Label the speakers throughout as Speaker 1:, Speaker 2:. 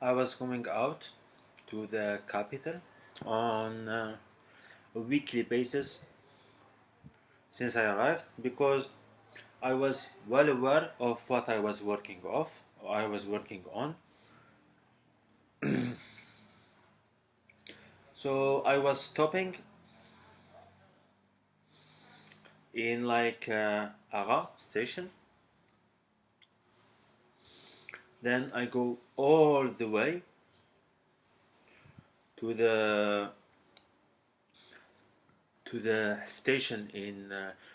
Speaker 1: I was going out to the capital on a weekly basis since I arrived because I was well aware of what I was working on. So I was stopping in Ara station. Then I go all the way to the station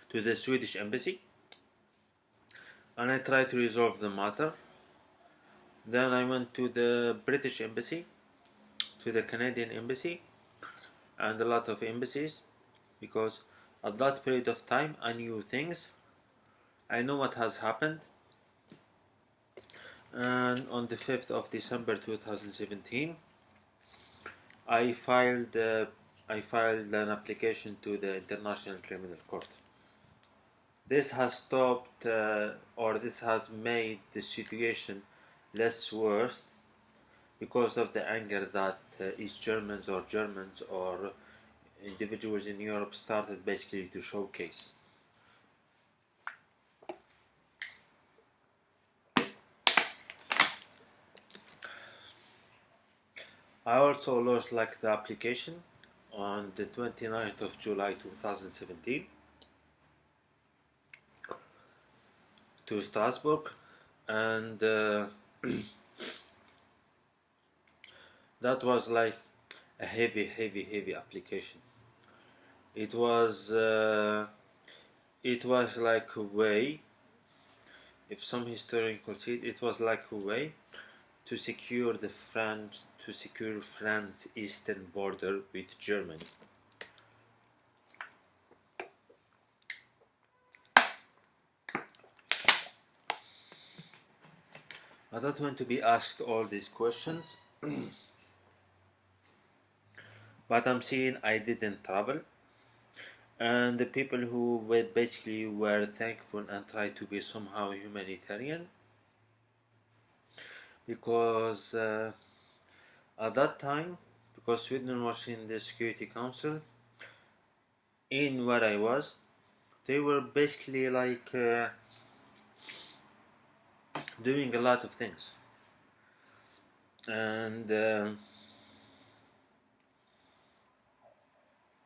Speaker 1: to the Swedish embassy, and I try to resolve the matter. Then I went to the British embassy, to the Canadian embassy, and a lot of embassies because at that period of time I knew things. I know what has happened. And on the 5th of December 2017, I filed uh, I filed an application to the International Criminal Court. This has stopped or this has made the situation less worse because of the anger that East Germans or individuals in Europe started basically to showcase. I also launched the application on the 29th of July 2017 to Strasbourg, and that was like a heavy application. It was like a way, if some historian could see it, it was like a way to secure France's eastern border with Germany. I don't want to be asked all these questions, but I'm seeing I didn't travel, and the people who were thankful and tried to be somehow humanitarian because at that time, because Sweden was in the Security Council, in where I was, they were basically doing a lot of things, and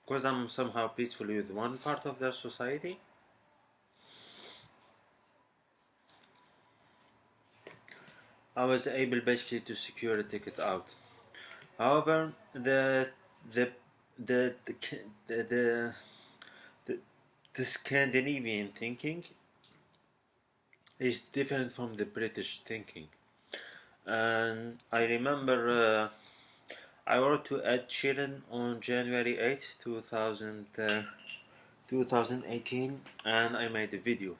Speaker 1: because I'm somehow peaceful with one part of their society, I was able basically to secure a ticket out. However, the the the the the, the, the Scandinavian thinking is different from the British thinking, and I remember I wrote to Ed Sheeran on January 8th, 2018, and I made a video.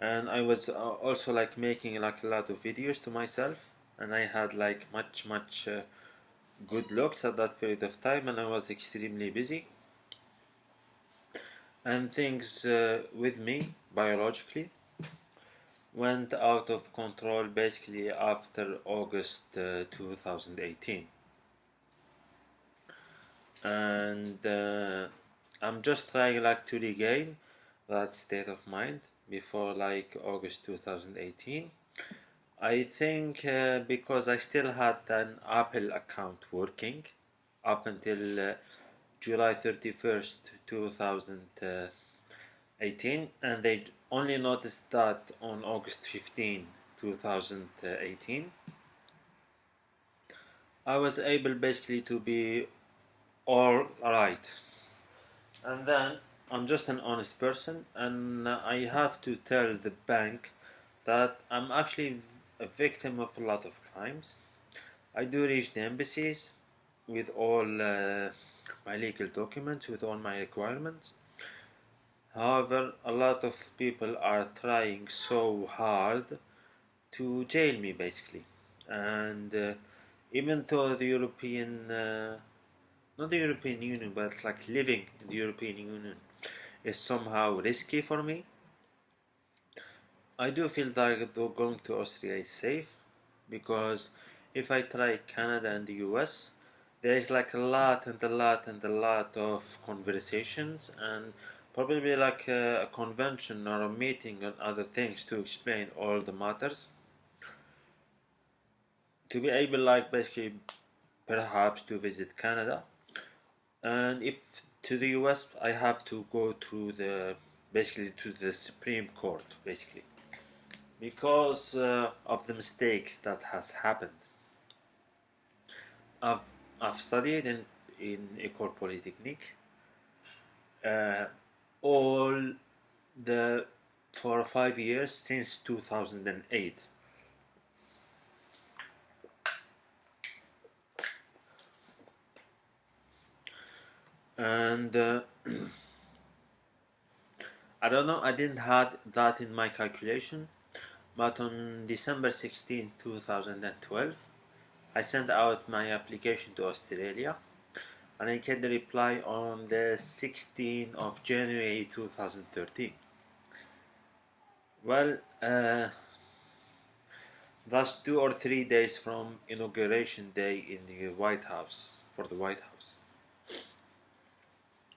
Speaker 1: And I was also making a lot of videos to myself, and I had much good looks at that period of time, and I was extremely busy. And things with me biologically went out of control basically after August 2018. And I'm just trying to regain that state of mind before August 2018. I think because I still had an Apple account working up until July 31st, 2018, and they only noticed that on August 15, 2018. I was able basically to be all right. And then I'm just an honest person, and I have to tell the bank that I'm actually a victim of a lot of crimes. I do reach the embassies with all my legal documents, with all my requirements. However, a lot of people are trying so hard to jail me basically. And even though the European, not the European Union, but living in the European Union is somehow risky for me, I do feel that going to Austria is safe because if I try Canada and the US, there is like a lot and a lot and a lot of conversations, and probably like a convention or a meeting and other things to explain all the matters, to be able like basically perhaps to visit Canada. And if to the US, I have to go to the basically to the Supreme Court basically, because of the mistakes that has happened. I've I've studied in École Polytechnique uh, all the for 5 years since 2008. And I don't know, I didn't had that in my calculation, but on December 16, 2012, I sent out my application to Australia, and I get the reply on the 16th of January 2013. Well, that's 2 or 3 days from inauguration day in the White House, for the White House.